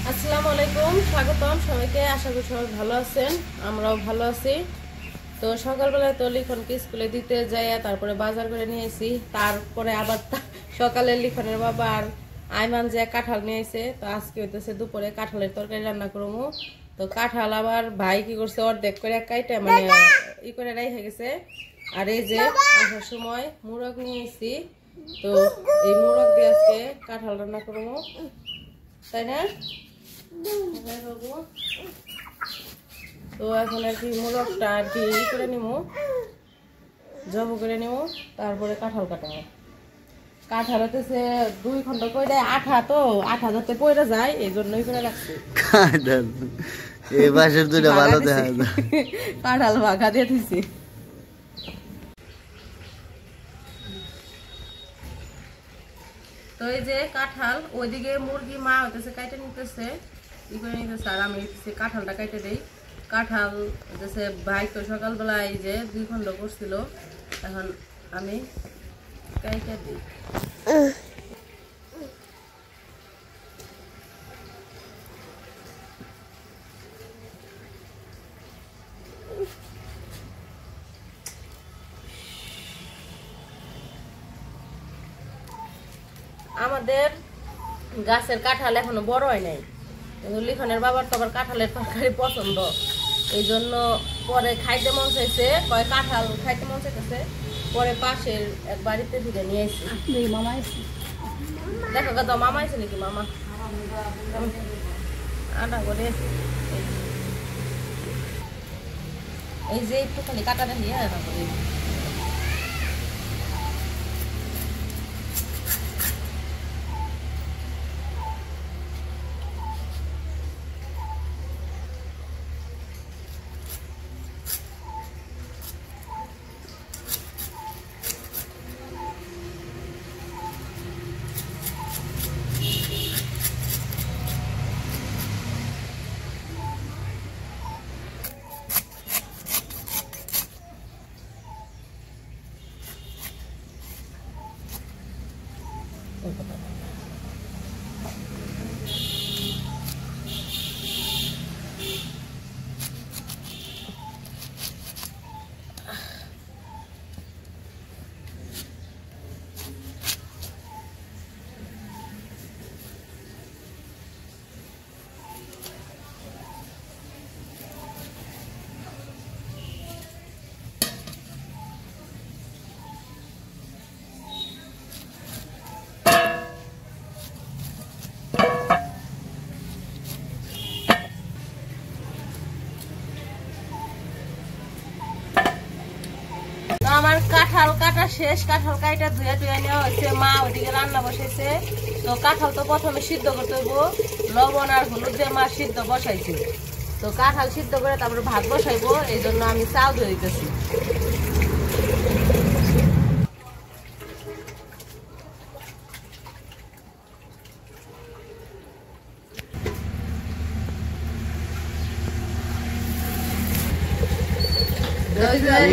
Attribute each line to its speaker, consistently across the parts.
Speaker 1: আসসালামু আলাইকুম, স্বাগতম সবাইকে। আশা করি সবাই ভালো আছেন, আমরাও ভালো আছি। তো সকালবেলায় তো লিখনকে স্কুলে দিতে যাই, তারপরে বাজার করে নিয়ে এসি। তারপরে আবার সকালে লিখনের বাবা আর আইমান যে কাঁঠাল নিয়ে এসে, তো আজকে হইতেছে দুপুরে কাঁঠালের তরকারি রান্না করবো। তো কাঁঠাল আবার ভাই কি করছে, অর্ধেক করে কাইটা মানে ই করে রাইখে গেছে। আর এই যে আসার সময় মুরগ নিয়ে এসি, তো এই মুরগ দিয়ে আজকে কাঁঠাল রান্না করবো, তাই না? তো এখন আর কি মুরগটা আর কি করে নিব, জব করে নিব, তারপরে কাঁঠাল কাটাবো। কাঁঠাল হতেছে 2 খন্ড করে আঠা, তো আঠা যাতে পড়ে যায় এই জন্যই করে রাখছি। কাঁঠাল ভাগা দিয়ে দিছি। তো এই যে কাঁঠাল, ওইদিকে মুরগি মা হইতেছে কাইটে নিতেছে, ই করে নিতেছে, আর আমি কাঁঠালটা কাইটে দেই। কাঁঠাল হইতেছে ভাই তো সকালবেলায় এই যে 2 খন্ড করছিল, এখন আমি কাইটে দিই। আমাদের গাছের কাঁঠাল এখনো বড় হয় নাই, লিখনের বাবার তো আবার কাঁঠালের তরকারি পছন্দ, এই জন্য পরে খাইতে মন চাইছে, কয় কাঁঠাল খাইতে মন চাইতেছে, পরে পাশের এক বাড়িতে থেকে নিয়ে এসেছি। দেখো তো মামা আছে নাকি, মামা আটা করে এই যে একটুখানি কাটাটা নিয়ে তারপরে আমার কাঁঠাল কাটা শেষ। কাঁঠাল কাইটা ধুয়ে টুয়ে নেওয়া হয়েছে, মা ওইদিকে রান্না বসাইছে। তো কাঁঠাল তো প্রথমে সিদ্ধ করতে হইব, লবণ আর হলুদ দিয়ে মা সিদ্ধ বসাইছে। তো কাঁঠাল সিদ্ধ করে তারপরে ভাত বসাইবো, এই জন্য আমি চাল ধুয়ে দিতেছি।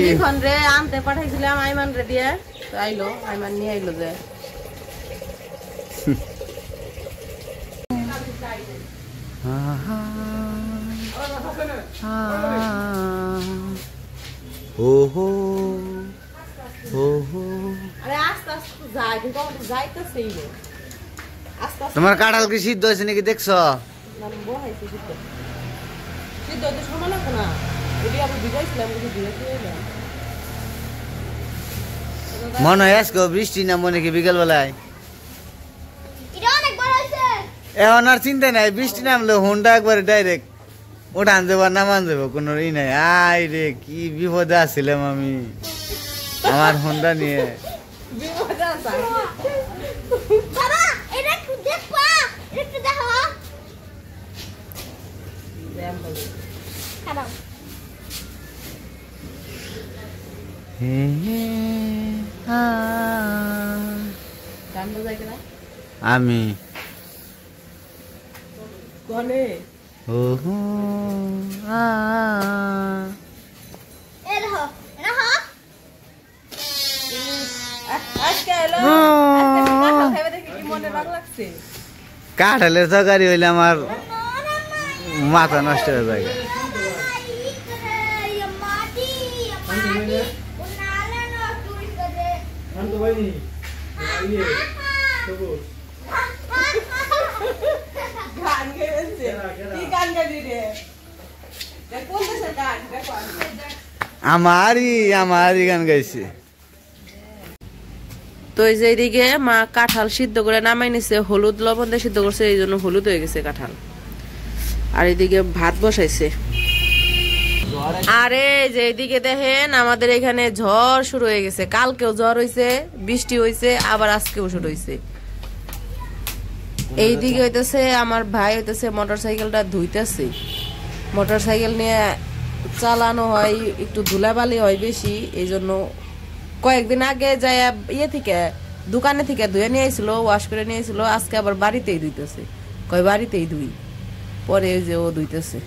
Speaker 1: লিখন রে আনতে পাঠাইছিলাম আইমান রে দিয়ে, তো আইলো, আইমান নিয়ে আইলো যে
Speaker 2: তোমার কাঁঠাল কি সিদ্ধ হয়েছে নাকি দেখছো?
Speaker 1: সিদ্ধ হতে সময় লাগবে না,
Speaker 2: মনে হয় আজকে বৃষ্টি না, মনে কি বিকেল বেলায় এখন আর চিন্তা নাই, বৃষ্টি নামলে হোন্ডা একবারে ডাইরেক্ট ওঠান দেবো নামান দেবো, কোনো ই নাই। আই রে কি বিপদে আসছিলাম আমি আমার হোন্ডা নিয়ে। আমি কাঁঠালের তরকারি হইলে আমার মাথা নষ্ট হয়ে যায়। আমারই গান গাইছে।
Speaker 1: তো এই যে এইদিকে মা কাঁঠাল সিদ্ধ করে নামাই নিছে, হলুদ লবণ দিয়ে সিদ্ধ করছে, এই জন্য হলুদ হয়ে গেছে কাঁঠাল। আর এইদিকে ভাত বসাইছে। আরে যে এইদিকে দেখেন আমাদের এখানে ঝড় শুরু হয়ে গেছে। কালকেও ঝড় হয়েছে, বৃষ্টি হয়েছে, আবার আজকেও শুরু হয়েছে। এইদিকে হইতেছে আমার ভাই হইতেছে মোটরসাইকেলটা ধুইতেছে। মোটরসাইকেল নিয়ে চালানো হয়, একটু ধুলাবালি হয় বেশি, এই জন্য কয়েকদিন আগে যাই থেকে দোকানে থেকে ধুয়ে নিয়ে আসছিল, ওয়াশ করে নিয়ে আসছিল, আজকে আবার বাড়িতেই ধুইতেছে। কয় বাড়িতেই ধুই, পরে ওই যে ও ধুইতেছে।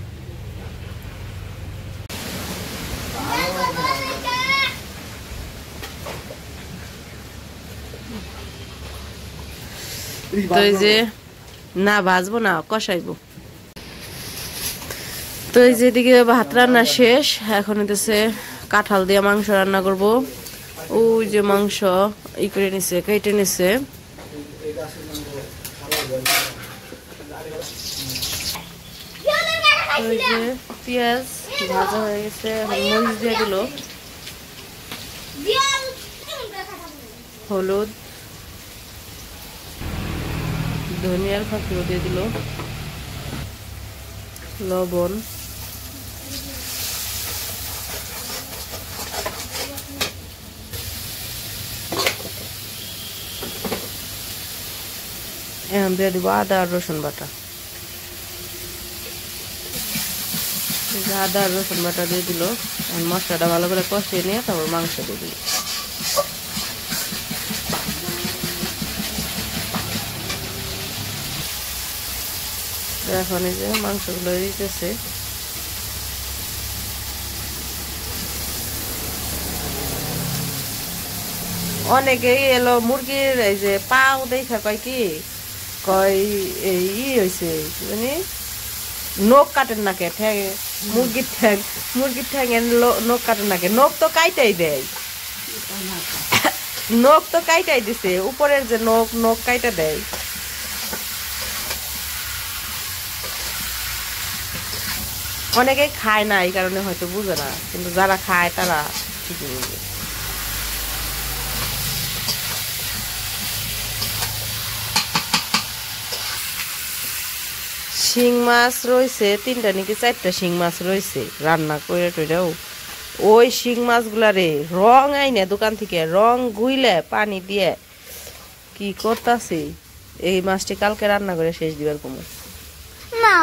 Speaker 1: তো এই যে না ভাজবো না, কষাইবো। তো এই যে এদিকে ভাত রান্না শেষ, এখন হইতেছে কাঁঠাল দিয়ে মাংস রান্না করব। ওই যে মাংস ই করে নিছে, কেটে নিছে। ওই যে পেঁয়াজ ভাজা হয়ে গেছে, এখন মরিচ দিয়ে দিল, হলুদ, ধনিয়ার ফাঁকিও দিয়ে দিল, লবণ, এখন দিয়ে দিব আদা আর রসুন বাটা। আদা আর রসুন বাটা দিয়ে দিল। এখন মশলাটা ভালো করে কষিয়ে নিয়ে তারপর মাংস দিয়ে দিল। এখন এই যে মাংসগুলো দিতেছে। অনেকেই এলো মুরগির এই যে পাও দেখা কয় কি কয় এই হয়েছে মানে নখ কাটেন নাকে, ঠ্যাং মুরগির ঠ্যাং নখ কাটেন নাকে। নখ তো কাইটাই দেয়, নখ তো কাইটাই দিছে, উপরের যে নখ কাইটা দেয়। অনেকে খায় না, এই কারণে হয়তো বুঝে না, কিন্তু যারা খায় তারা ঠিকই বুঝে। শিং মাছ রয়েছে 3টা নাকি 4টা শিং মাছ রয়েছে, রান্না করে টইরাও। ওই শিং মাছগুলারে রং আইনে দোকান থেকে রং গুইলে পানি দিয়ে কি করতেছে। এই মাছটি কালকে রান্না করে শেষ দিবার কম না।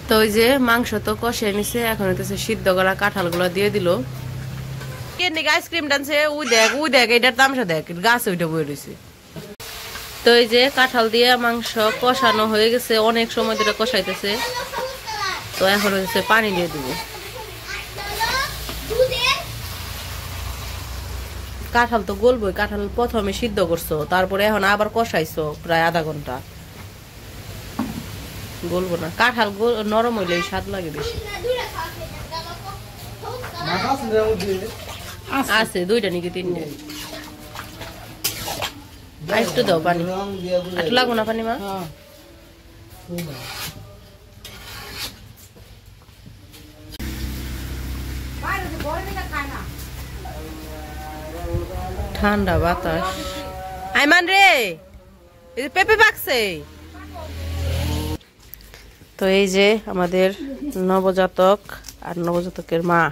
Speaker 1: তো ওই যে মাংস তো কষে নিছে, এখন হইতেছে সিদ্ধ করা কাঁঠাল গুলো দিয়ে দিল। আইসক্রিম টানছে, উই দেখ এটার তামসা দেখ, গাছে ওইটা বয়ে রয়েছে। তো এই যে কাঁঠাল দিয়ে মাংস কষানো হয়ে গেছে, অনেক সময় ধরে কষাইতেছে। তো এখন হচ্ছে পানি দিয়ে দিব। কাঁঠাল তো গলবই, কাঁঠাল প্রথমে সিদ্ধ করছো, তারপরে এখন আবার কষাইছো প্রায় আধা ঘন্টা, গলবো না। কাঁঠাল নরম হইলে স্বাদ লাগে বেশি। আছে 2টা নাকি 3টা। একটু দাও পানি, একটু লাগবো না পানি মা? ঠান্ডা বাতাস। আইমান রে, পেঁপে পাকছে। তো এই যে আমাদের নবজাতক আর নবজাতকের মা,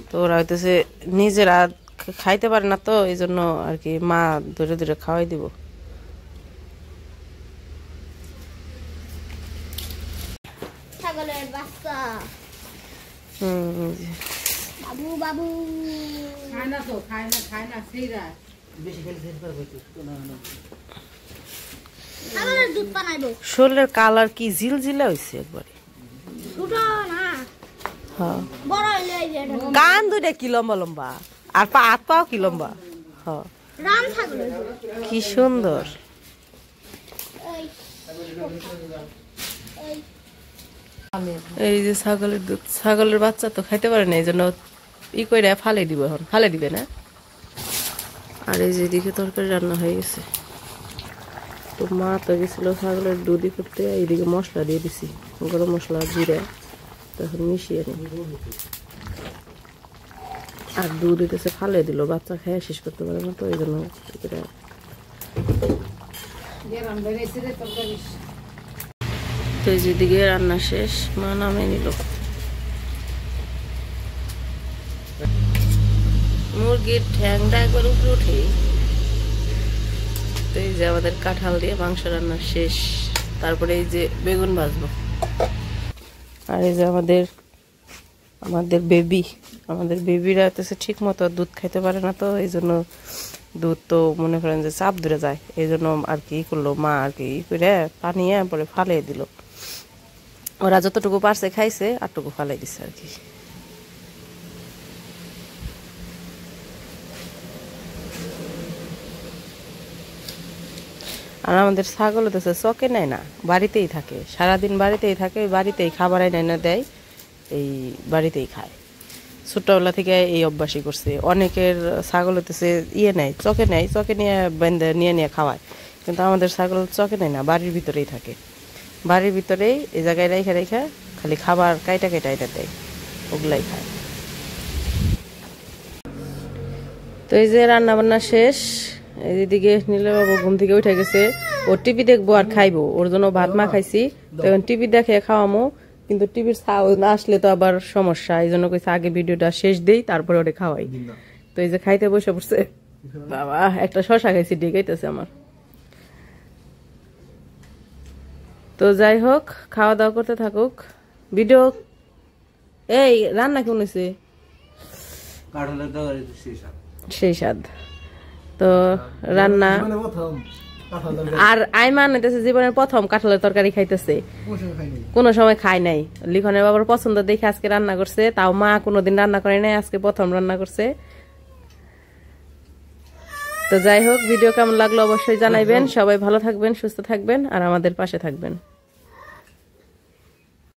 Speaker 1: তো ওরা হইতেছে নিজেরা খাইতে পারে না, তো এই জন্য আর কি মা ধরে ধরে খাওয়াই দিব।
Speaker 3: বাবু বাবু খায় না তো, খায় না সিরা বেশি খেলে খেতে পারবে তো না। আবার দুধ বানাইবো।
Speaker 1: শরীরের কালার কি ঝিলঝিলে হইছে একবারে।
Speaker 3: ছোট না,
Speaker 1: হ্যাঁ
Speaker 3: বড় হইলে এই যে
Speaker 1: কান 2টা কি লম্বা লম্বা, আর হাত পাও কি লম্বা। হ্যাঁ
Speaker 3: রাম ছাগল
Speaker 1: কি সুন্দর। এই যে ছাগলের দুধ, ছাগলের বাচ্চা তো খাইতে পারে না, এই জন্য ই করে ফালে দিব, এখন ফালে দিবে না। আর এই যে এদিকে তরকারি রান্না হয়ে গেছে। তো মা তো গেছিল ছাগলের দুধই করতে, এইদিকে মশলা দিয়ে দিছি, গরম মশলা জিরা, তখন মিশিয়ে নি। আর দুধ দিতেছে ফালে দিল, বাচ্চা খেয়ে শেষ করতে পারে না, তো এই জন্য তো যেদিকে রান্না শেষ, মা নামে নিল। মুরগির ঠ্যাংটা একবার উপরে উঠে। তো এই যে আমাদের কাঁঠাল দিয়ে মাংস রান্না শেষ, তারপরে এই যে বেগুন ভাজবো। আর এই যে আমাদের বেবিরা হচ্ছে ঠিক মতো দুধ খাইতে পারে না, তো এই জন্য দুধ তো মনে করেন যে চাপ ধরে যায়, এই জন্য আর কি করলো মা আর কি করে পানিয়ে পরে ফালিয়ে দিল। ওরা যতটুকু পারছে খাইছে, আরটুকু ফালাই দিছে আর কি। আর আমাদের ছাগল হতেছে চকে নেয় না, বাড়িতেই থাকে, সারাদিন বাড়িতেই থাকে, বাড়িতেই খাবার এনে দেয়, এই বাড়িতেই খায়। ছোটবেলা থেকে এই অভ্যাসই করছে। অনেকের ছাগল হতেছে নেয়, চকে নিয়ে বেঁধে নিয়ে খাওয়ায়, কিন্তু আমাদের ছাগল চকে নেয় না, বাড়ির ভিতরেই থাকে, বাড়ির ভিতরেই এই জায়গায় রেখে খালি খাবার কাইটা এটা দেয়, ওগুলাই খায়। তো এই যে রান্না বান্না শেষ, এইদিকে নীলা বাবু ঘুম থেকে উঠে গেছে, ও টিভি দেখবো আর খাইবো, ওর জন্য ভাত মা খাইছি, তখন টিভি দেখে খাওয়ামো, কিন্তু টিভির সাউন্ড না আসলে তো আবার সমস্যা, এই জন্য কইছে আগে ভিডিওটা শেষ দেই তারপরে ওটা খাওয়াই। তো এই যে খাইতে বসে পড়ছে, বাবা একটা শশা খাইছি, ডেকাইতেছে আমার। তো যাই হোক, খাওয়া দাওয়া করতে থাকুক, ভিডিও। এই রান্না কেমন হয়েছে? সেই স্বাদ। তো রান্না, আর আইমান হইতেছে জীবনের প্রথম কাঁঠালের তরকারি খাইতেছে, কোনো সময় খাই নাই। লিখনের বাবার পছন্দ দেখে আজকে রান্না করছে, তাও মা কোনোদিন রান্না করে নাই, আজকে প্রথম রান্না করছে। তো যাই হোক, ভিডিও কেমন লাগলো অবশ্যই জানাইবেন। সবাই ভালো থাকবেন, সুস্থ থাকবেন, আর আমাদের পাশে থাকবেন।